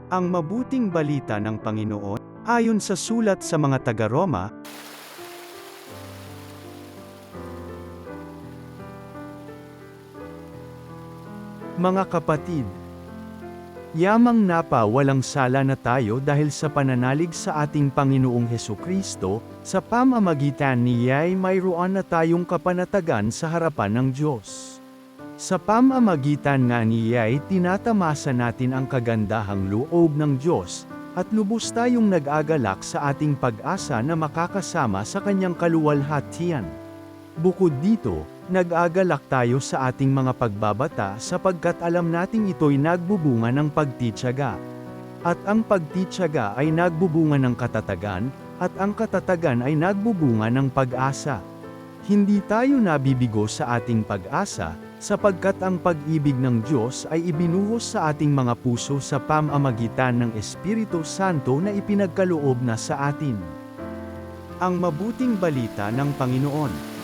Ang mabuting balita ng Panginoon, ayon sa sulat sa mga taga-Roma, mga kapatid, yamang napa walang sala na tayo dahil sa pananalig sa ating Panginoong Hesukristo, sa pamamagitan niya'y mayroon na tayong kapanatagan sa harapan ng Diyos. Sa pamamagitan nga niya'y tinatamasa natin ang kagandahang loob ng Diyos, at lubos tayong nag-agalak sa ating pag-asa na makakasama sa kanyang kaluwalhatian. Bukod dito, nag-agalak tayo sa ating mga pagbabata sapagkat alam nating ito'y nagbubunga ng pagtitiyaga. At ang pagtitiyaga ay nagbubunga ng katatagan, at ang katatagan ay nagbubunga ng pag-asa. Hindi tayo nabibigo sa ating pag-asa, sapagkat ang pag-ibig ng Diyos ay ibinuhos sa ating mga puso sa pamamagitan ng Espiritu Santo na ipinagkaloob na sa atin. Ang mabuting balita ng Panginoon.